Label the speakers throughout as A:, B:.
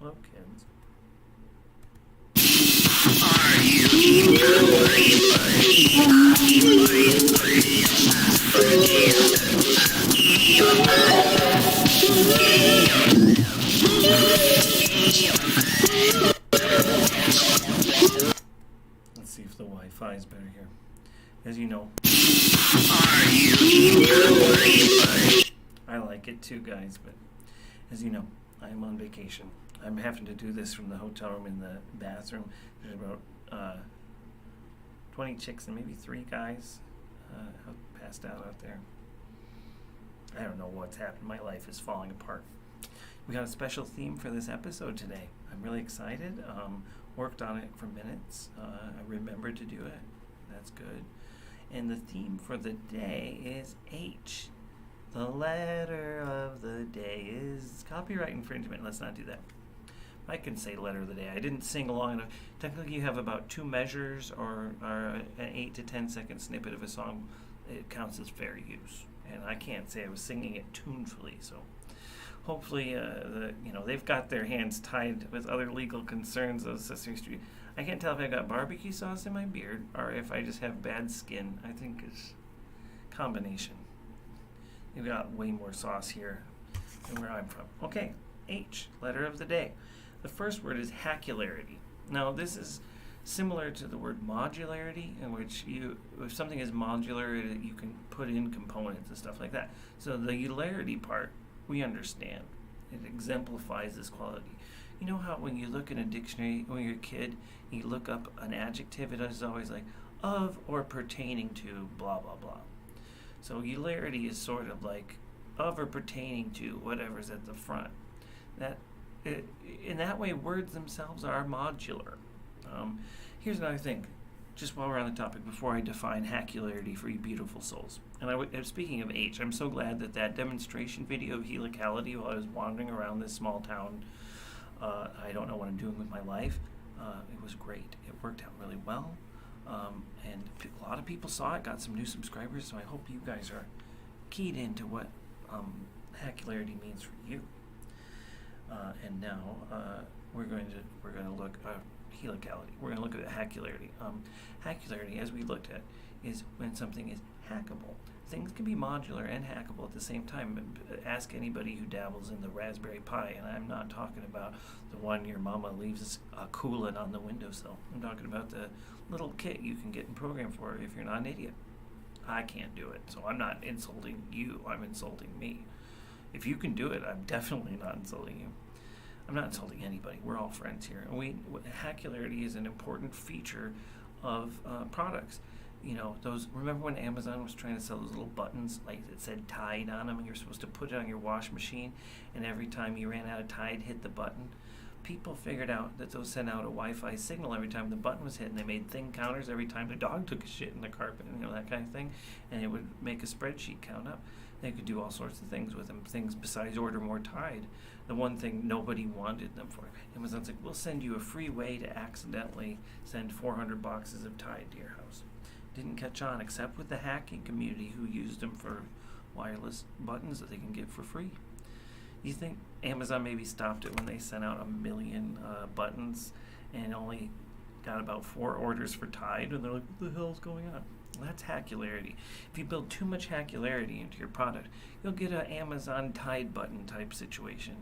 A: Hello, kids. Let's see if the Wi-Fi is better here. As you know, I like it too, guys, but as you know, I am on vacation. I'm having to do this from the hotel room in the bathroom. There's about 20 chicks and maybe 3 guys passed out there. I don't know what's happened. My life is falling apart. We got a special theme for this episode today. I'm really excited. Worked on it for minutes. I remembered to do it. That's good. And the theme for the day is H. The letter of the day is copyright infringement. Let's not do that. I can say letter of the day. I didn't sing long enough. Technically, you have about 2 measures or an 8 to 10 second snippet of a song. It counts as fair use. And I can't say I was singing it tunefully, so hopefully, they've got their hands tied with other legal concerns of Sesame Street. I can't tell if I got barbecue sauce in my beard or if I just have bad skin. I think it's a combination. You've got way more sauce here than where I'm from. Okay, H, letter of the day. The first word is Hacularity. Now, this is similar to the word modularity, in which if something is modular, you can put in components and stuff like that. So the ularity part, we understand. It exemplifies this quality. You know how when you look in a dictionary when you're a kid, you look up an adjective, it is always like of or pertaining to blah, blah, blah. So ularity is sort of like of or pertaining to whatever's at the front. In that way, words themselves are modular. Here's another thing, just while we're on the topic, before I define Hacularity for you beautiful souls. And speaking of H, I'm so glad that demonstration video of Helicality while I was wandering around this small town, I don't know what I'm doing with my life, it was great. It worked out really well. And a lot of people saw it, got some new subscribers, so I hope you guys are keyed into what Hacularity means for you. And now we're going to look Helicality. We're going to look at Hacularity. Hacularity, as we looked at, is when something is hackable. Things can be modular and hackable at the same time. Ask anybody who dabbles in the Raspberry Pi, and I'm not talking about the one your mama leaves a coolant on the windowsill. I'm talking about the little kit you can get and program for if you're not an idiot. I can't do it, so I'm not insulting you. I'm insulting me. If you can do it, I'm definitely not insulting you. I'm not insulting anybody. We're all friends here. And Hacularity is an important feature of products. You know, remember when Amazon was trying to sell those little buttons, like it said Tide on them, and you're supposed to put it on your wash machine, and every time you ran out of Tide, hit the button? People figured out that those sent out a Wi-Fi signal every time the button was hit, and they made thing counters every time the dog took a shit in the carpet, that kind of thing, and it would make a spreadsheet count up. They could do all sorts of things with them, things besides order more Tide. The one thing nobody wanted them for. Amazon's like, we'll send you a free way to accidentally send 400 boxes of Tide to your house. Didn't catch on, except with the hacking community who used them for wireless buttons that they can get for free. You think Amazon maybe stopped it when they sent out 1 million buttons and only got about 4 orders for Tide, and they're like, what the hell's going on? Well, that's Hacularity. If you build too much Hacularity into your product, you'll get an Amazon Tide button type situation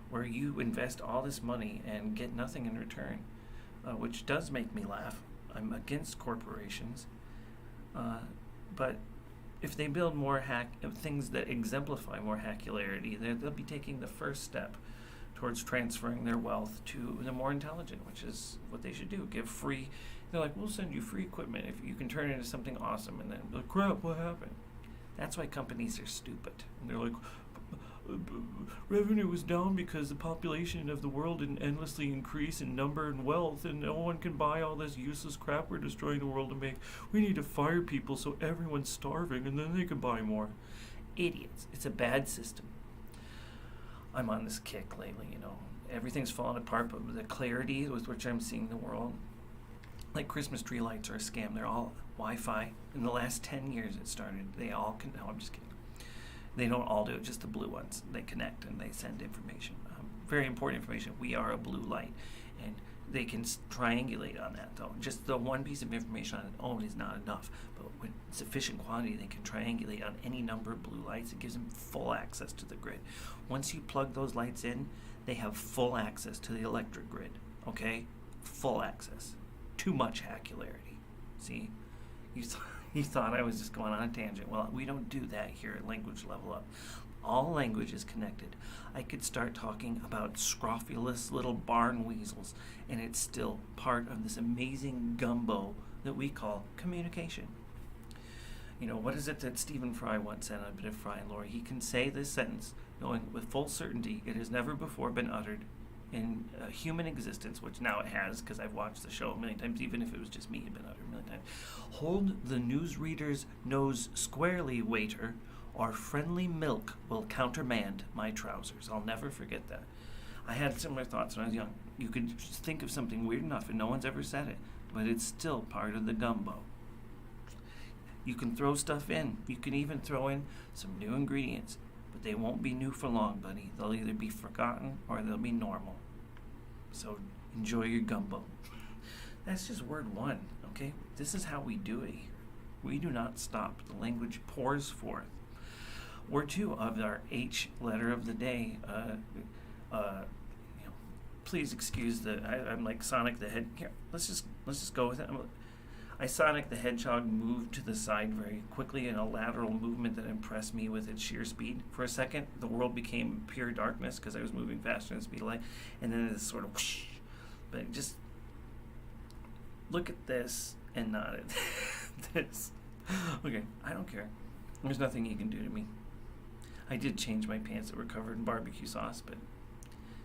A: where you invest all this money and get nothing in return, which does make me laugh. I'm against corporations. But if they build more things that exemplify more Hacularity, they'll be taking the first step towards transferring their wealth to the more intelligent, which is what they should do. Give free. They're like, we'll send you free equipment if you can turn it into something awesome. And then, like, crap, what happened? That's why companies are stupid. And they're like, revenue was down because the population of the world didn't endlessly increase in number and wealth, and no one can buy all this useless crap we're destroying the world to make. We need to fire people so everyone's starving, and then they can buy more. Idiots. It's a bad system. I'm on this kick lately, Everything's falling apart, but the clarity with which I'm seeing the world, like Christmas tree lights are a scam. They're all Wi-Fi. In the last 10 years it started. They all can... No, I'm just kidding. They don't all do it, just the blue ones. They connect and they send information. Very important information. We are a blue light. And they can triangulate on that, though. Just the one piece of information on its own is not enough. But with sufficient quantity, they can triangulate on any number of blue lights. It gives them full access to the grid. Once you plug those lights in, they have full access to the electric grid. Okay? Full access. Too much Hacularity. See? You thought I was just going on a tangent. Well, we don't do that here at Language Level Up. All language is connected. I could start talking about scrofulous little barn weasels, and it's still part of this amazing gumbo that we call communication. You know, what is it that Stephen Fry once said on A Bit of Fry and Laurie? He can say this sentence knowing with full certainty it has never before been uttered in human existence, which now it has because I've watched the show a million times. Even if it was just me, it had been uttered a million times. Hold the newsreader's nose squarely, waiter, or friendly milk will countermand my trousers. I'll never forget that. I had similar thoughts when I was young. You could just think of something weird enough and no one's ever said it, but it's still part of the gumbo. You can throw stuff in. You can even throw in some new ingredients, but they won't be new for long, buddy. They'll either be forgotten or they'll be normal. So enjoy your gumbo. That's just word one, okay? This is how we do it. We do not stop. The language pours forth. Word two of our H letter of the day. Please excuse I'm like Sonic the Hedgehog. Here, let's just go with it. Sonic the Hedgehog moved to the side very quickly in a lateral movement that impressed me with its sheer speed. For a second, the world became pure darkness because I was moving faster than the speed of light, and then it's sort of whoosh. But just look at this and not at this. Okay, I don't care. There's nothing you can do to me. I did change my pants that were covered in barbecue sauce, but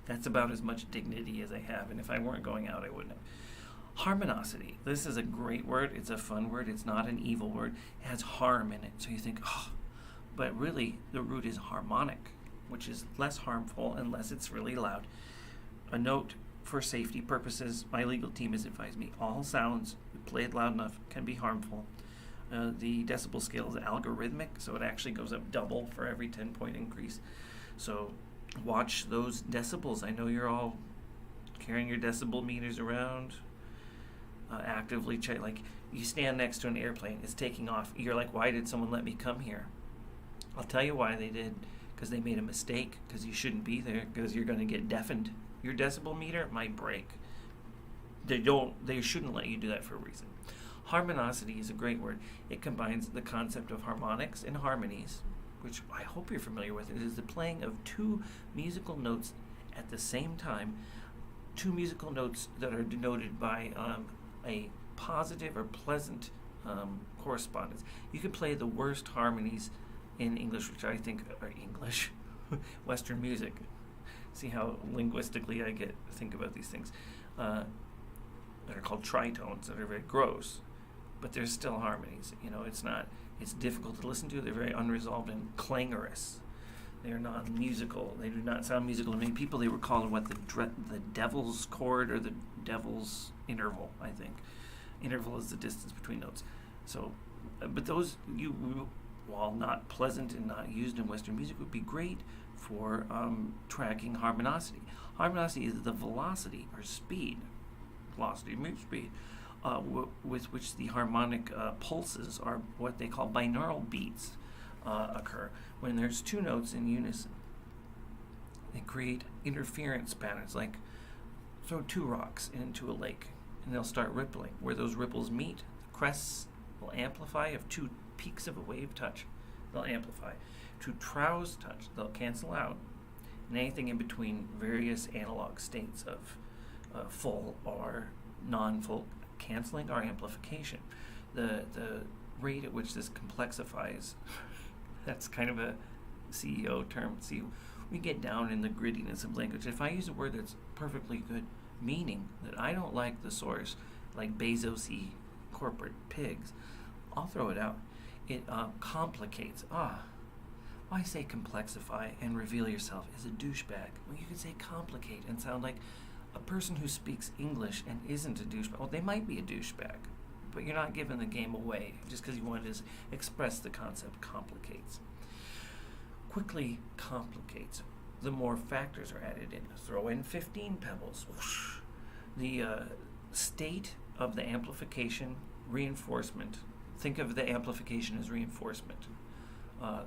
A: that's about as much dignity as I have, and if I weren't going out, I wouldn't have. Harmonosity. This is a great word. It's a fun word. It's not an evil word. It has harm in it, so you think, oh, but really the root is harmonic, which is less harmful unless it's really loud. A note for safety purposes, my legal team has advised me, all sounds played loud enough can be harmful. The decibel scale is algorithmic, so it actually goes up double for every 10-point increase. So watch those decibels. I know you're all carrying your decibel meters around, actively check. Like, you stand next to an airplane, it's taking off. You're like, why did someone let me come here? I'll tell you why they did. Because they made a mistake, because you shouldn't be there, because you're going to get deafened. Your decibel meter might break. They shouldn't let you do that for a reason. Harmonosity is a great word. It combines the concept of harmonics and harmonies, which I hope you're familiar with. It is the playing of two musical notes at the same time, two musical notes that are denoted by a positive or pleasant correspondence. You can play the worst harmonies in English, which I think are English, Western music. See how linguistically I think about these things. That are called tritones, that are very gross, but they're still harmonies. You know, it's difficult to listen to. They're very unresolved and clangorous. They are not musical. They do not sound musical to many people. They were called the devil's chord or the devil's interval, I think. Interval is the distance between notes. So, but those, while not pleasant and not used in Western music, would be great for tracking harmonosity. Harmonosity is the velocity or speed. Velocity means speed, with which the harmonic pulses, are what they call binaural beats, occur when there's two notes in unison. They create interference patterns, like throw two rocks into a lake and they'll start rippling. Where those ripples meet, the crests will amplify. If two peaks of a wave touch, they'll amplify. Two troughs touch, they'll cancel out. And anything in between, various analog states of full or non-full canceling or amplification. The rate at which this complexifies, that's kind of a CEO term. See, we get down in the grittiness of language. If I use a word that's perfectly good, meaning that I don't like the source, like Bezos-y corporate pigs, I'll throw it out. It complicates. Why say complexify and reveal yourself as a douchebag? Well, you could say complicate and sound like a person who speaks English and isn't a douchebag. Well, they might be a douchebag, but you're not giving the game away just because you wanted to express the concept complicates. quickly complicates the more factors are added in. Throw in 15 pebbles. Whoosh. The state of the amplification reinforcement. Think of the amplification as reinforcement.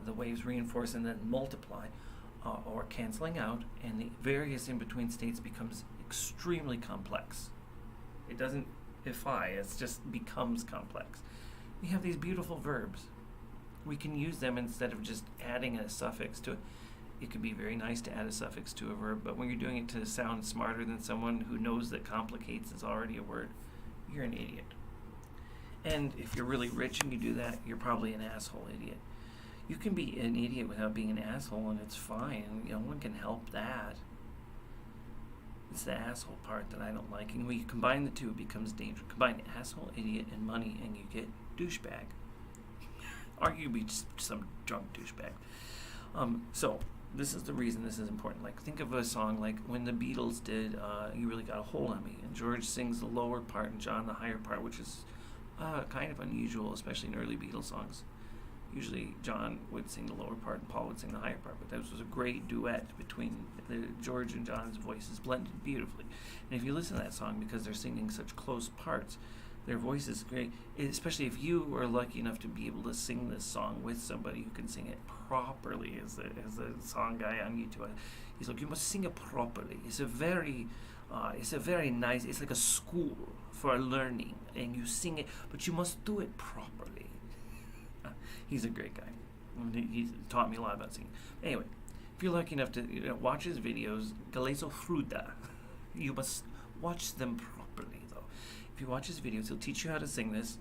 A: The waves reinforce and then multiply or canceling out, and the various in-between states becomes extremely complex. It doesn't ify, it just becomes complex. We have these beautiful verbs. We can use them instead of just adding a suffix to it. It could be very nice to add a suffix to a verb, but when you're doing it to sound smarter than someone who knows that complicates is already a word, you're an idiot. And if you're really rich and you do that, you're probably an asshole idiot. You can be an idiot without being an asshole, and it's fine. No one can help that. It's the asshole part that I don't like. And when you combine the two, it becomes dangerous. Combine asshole, idiot, and money, and you get douchebag. Arguably just some drunk douchebag. So this is the reason this is important. Like, think of a song like when the Beatles did You Really Got a Hold on Me, and George sings the lower part and John the higher part, which is kind of unusual, especially in early Beatles songs. Usually John would sing the lower part and Paul would sing the higher part, but this was a great duet between George and John's voices, blended beautifully. And if you listen to that song, because they're singing such close parts, their voice is great, especially if you are lucky enough to be able to sing this song with somebody who can sing it properly, as the song guy on YouTube. He's like, you must sing it properly. It's a very nice, it's like a school for learning, and you sing it, but you must do it properly. He's a great guy. He's taught me a lot about singing. Anyway, if you're lucky enough to watch his videos, Galeso Fruta, you must watch them properly, though. If you watch his videos, he'll teach you how to sing this,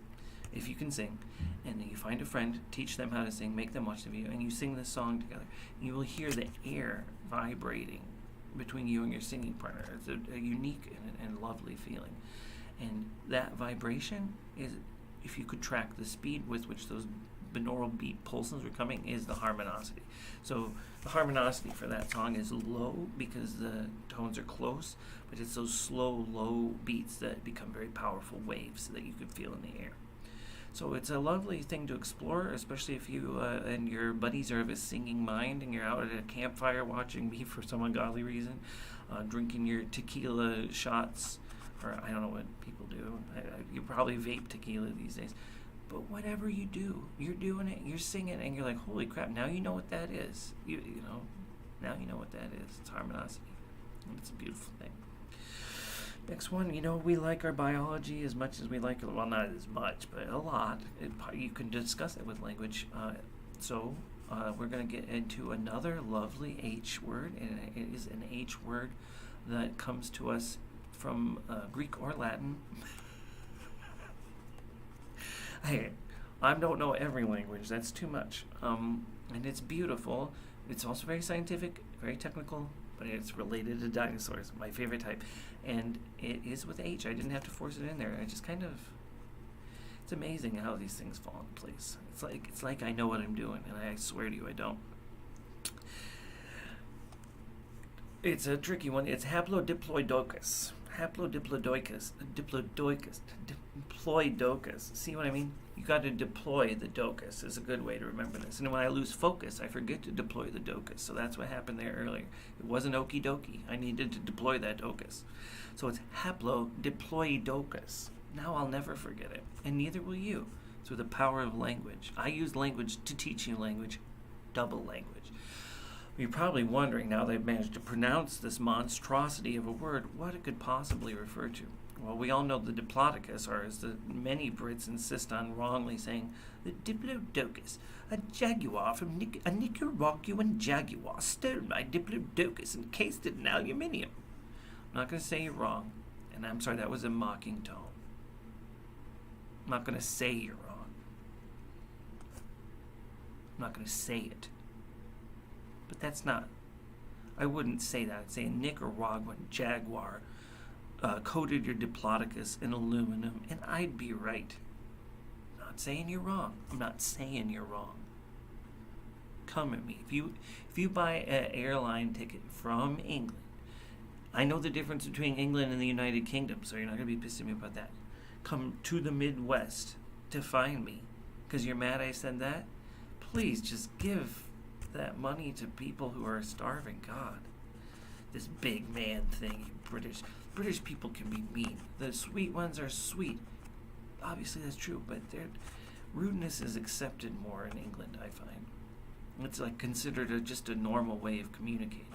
A: if you can sing, and then you find a friend, teach them how to sing, make them watch the video, and you sing this song together. And you will hear the air vibrating between you and your singing partner. It's a unique and lovely feeling. And that vibration is, if you could track the speed with which those binaural beat pulses are coming, is the harmonosity. So the harmonosity for that song is low because the tones are close, but it's those slow, low beats that become very powerful waves that you can feel in the air. So it's a lovely thing to explore, especially if you and your buddies are of a singing mind and you're out at a campfire watching me for some ungodly reason, drinking your tequila shots, or I don't know what people do. You probably vape tequila these days. But whatever you do, you're doing it, you're singing, and you're like, holy crap, now you know what that is. You know, now you know what that is. It's harmonosity. And it's a beautiful thing. Next one, we like our biology as much as we like it. Well, not as much, but a lot. You can discuss it with language. So we're going to get into another lovely H word, and it is an H word that comes to us from Greek or Latin. Hey, I don't know every language. That's too much. And it's beautiful. It's also very scientific, very technical, but it's related to dinosaurs, my favorite type. And it is with H. I didn't have to force it in there. I just it's amazing how these things fall into place. It's like I know what I'm doing, and I swear to you I don't. It's a tricky one. It's Haplodeploidocus. Haplodeploidocus. Diploidocus. See what I mean? You got to deploy the docus is a good way to remember this. And when I lose focus, I forget to deploy the docus. So that's what happened there earlier. It wasn't okie dokie. I needed to deploy that docus. So it's haplodeploidocus. Now I'll never forget it. And neither will you. Through the power of language. I use language to teach you language. Double language. You're probably wondering, now they've managed to pronounce this monstrosity of a word, what it could possibly refer to. Well, we all know the diplodocus, or as the many Brits insist on wrongly saying, the diplodocus, a jaguar from a Nicaraguan jaguar stole my diplodocus and cased it in aluminium. I'm not going to say you're wrong, and I'm sorry, that was a mocking tone. I'm not going to say you're wrong. I'm not going to say it. But that's not, I wouldn't say that. I'd say a Nicaraguan jaguar coated your diplodocus in aluminum, and I'd be right. I'm not saying you're wrong. I'm not saying you're wrong. Come at me. If you buy an airline ticket from England, I know the difference between England and the United Kingdom, so you're not going to be pissed at me about that. Come to the Midwest to find me because you're mad I said that. Please just give that money to people who are starving. God, this big man thing, British people can be mean. The sweet ones are sweet. Obviously that's true, but rudeness is accepted more in England, I find. It's like considered just a normal way of communicating.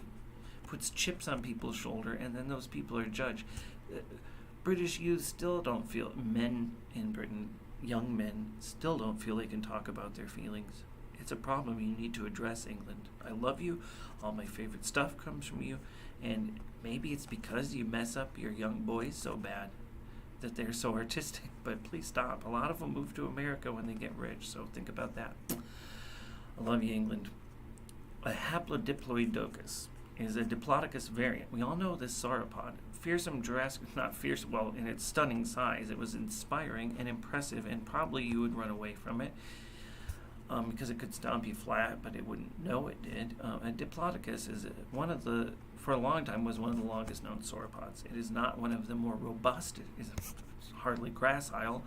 A: Puts chips on people's shoulder, and then those people are judged. British youth still don't feel, men in Britain, young men, still don't feel they can talk about their feelings. It's a problem you need to address, England. I love you. All my favorite stuff comes from you. And maybe it's because you mess up your young boys so bad that they're so artistic. But please stop. A lot of them move to America when they get rich, so think about that. I love you, England. A Haplodeploid docus is a Diplodocus variant. We all know this sauropod. Fearsome Jurassic, not fierce, well, in its stunning size, it was inspiring and impressive, and probably you would run away from it because it could stomp you flat, but it wouldn't know it did. A Diplodocus is for a long time, was one of the longest known sauropods. It is not one of the more robust. It is hardly gracile.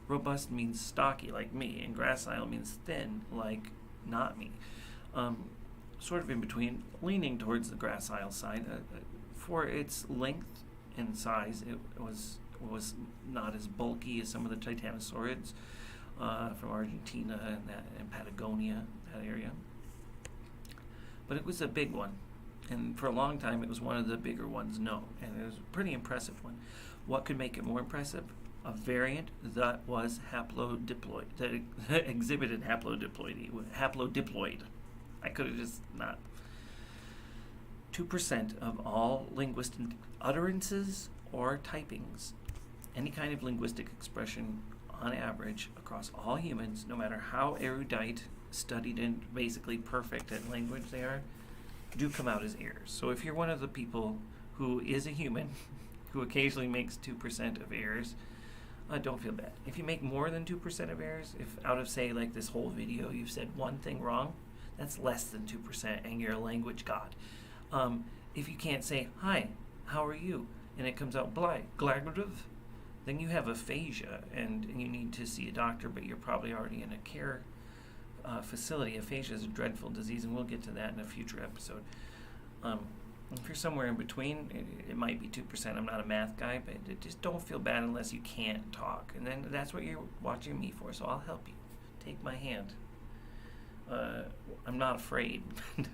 A: Robust means stocky, like me, and gracile means thin, like not me. Sort of in between, leaning towards the gracile side. For its length and size, it was not as bulky as some of the titanosaurids from Argentina and Patagonia, that area. But it was a big one, and for a long time it was one of the bigger ones known, and it was a pretty impressive one. What could make it more impressive? A variant that was haplodeploid, that exhibited haplodeploid. I could have just not. 2% of all linguistic utterances or typings, any kind of linguistic expression on average across all humans, no matter how erudite, studied, and basically perfect at language they are, do come out as errors. So if you're one of the people who is a human, who occasionally makes 2% of errors, don't feel bad. If you make more than 2% of errors, if out of, say, like this whole video, you've said one thing wrong, that's less than 2%, and you're a language god. If you can't say, hi, how are you? And it comes out glaglative, then you have aphasia, and you need to see a doctor, but you're probably already in a care facility. Aphasia is a dreadful disease, and we'll get to that in a future episode. If you're somewhere in between, it might be 2%. I'm not a math guy, but just don't feel bad unless you can't talk. And then that's what you're watching me for, so I'll help you. Take my hand. I'm not afraid.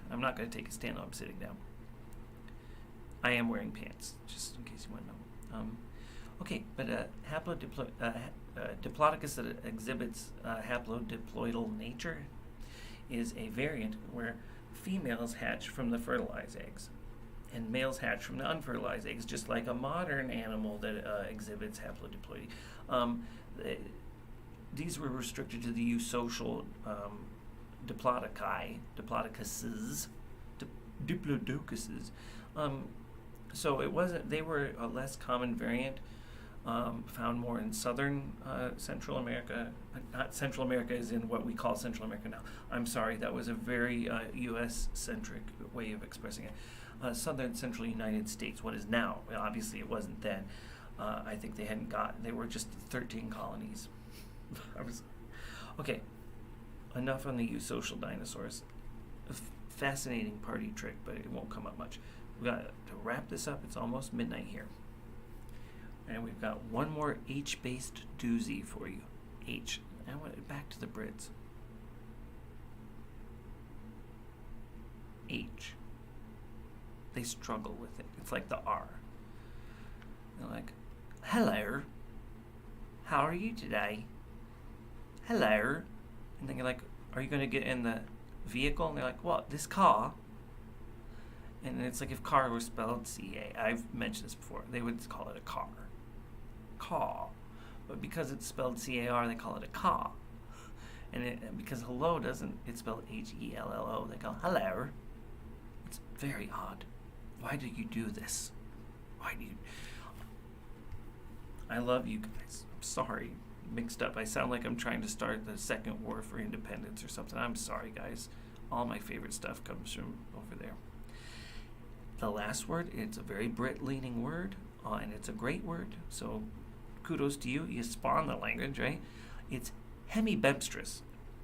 A: I'm not going to take a stand. I'm sitting down. I am wearing pants, just in case you want to know. Okay, but Diplodocus that exhibits haplodiploidal nature is a variant where females hatch from the fertilized eggs and males hatch from the unfertilized eggs, just like a modern animal that exhibits haplodiploidy. These were restricted to the eusocial diplodocuses. So it wasn't. They were a less common variant, found more in southern Central America. Not Central America as in what we call Central America now. I'm sorry, that was a very U.S.-centric way of expressing it. Southern Central United States, what is now. Well, obviously, it wasn't then. I think they were just 13 colonies. Okay, enough on the eusocial dinosaurs. A fascinating party trick, but it won't come up much. We got to wrap this up. It's almost midnight here. And we've got one more H-based doozy for you. H. I want it back to the Brits. H. They struggle with it. It's like the R. They're like, hello. How are you today? Hello. And then you're like, are you going to get in the vehicle? And they're like, what? This car? And it's like if car were spelled C-A. I've mentioned this before. They would call it a car. Car. But because it's spelled C-A-R, they call it a car. And because hello doesn't, it's spelled H-E-L-L-O. They go, hello. It's very odd. Why do you do this? Why do you... I love you guys. I'm sorry. Mixed up. I sound like I'm trying to start the second war for independence or something. I'm sorry, guys. All my favorite stuff comes from over there. The last word, it's a very Brit-leaning word, and it's a great word, so kudos to you. You spawned the language, right? It's hemibemstrous.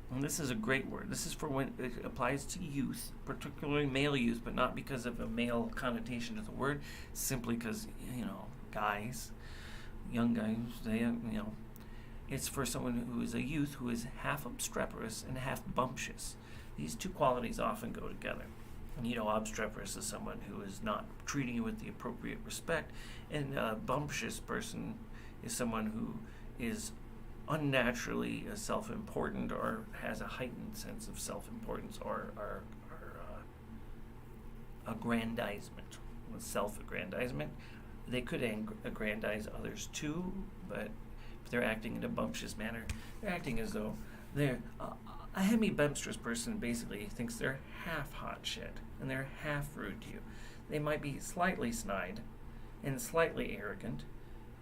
A: And this is a great word. This is for when it applies to youth, particularly male youth, but not because of a male connotation to the word, simply because, guys, young guys, it's for someone who is a youth who is half obstreperous and half bumptious. These two qualities often go together. And, obstreperous is someone who is not treating you with the appropriate respect, and a bumptious person is someone who is unnaturally self-important or has a heightened sense of self-importance or aggrandizement, self-aggrandizement. They could aggrandize others too, but if they're acting in a bumptious manner, they're acting as though they're a hemi-bumptious person basically thinks they're half hot shit and they're half rude to you. They might be slightly snide and slightly arrogant,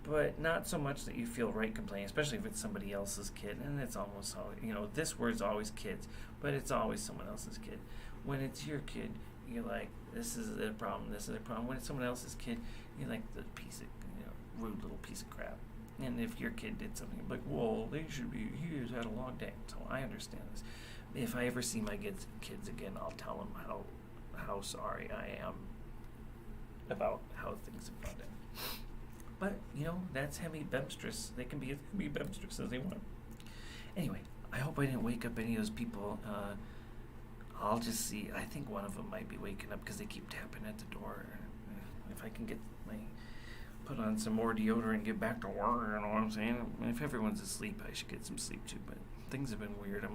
A: but not so much that you feel right complaining, especially if it's somebody else's kid. And it's almost always, this word's always kids, but it's always someone else's kid. When it's your kid, you're like, this is a problem, this is a problem. When it's someone else's kid, you're like the piece of, rude little piece of crap. And if your kid did something, you're like, well, he has had a long day. So I understand this. If I ever see my kids again, I'll tell them how sorry I am about how things have gone down. But, that's hemi-bemstress. They can be bemstress as they want. Anyway, I hope I didn't wake up any of those people. I'll just see. I think one of them might be waking up because they keep tapping at the door. If I can put on some more deodorant and get back to work, you know what I'm saying? If everyone's asleep, I should get some sleep too. But things have been weird.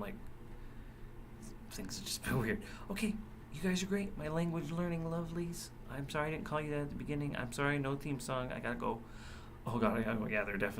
A: Things have just been weird. Okay, you guys are great. My language learning lovelies. I'm sorry I didn't call you that at the beginning. I'm sorry, no theme song. I gotta go. Oh God, I gotta go. Yeah, they're definitely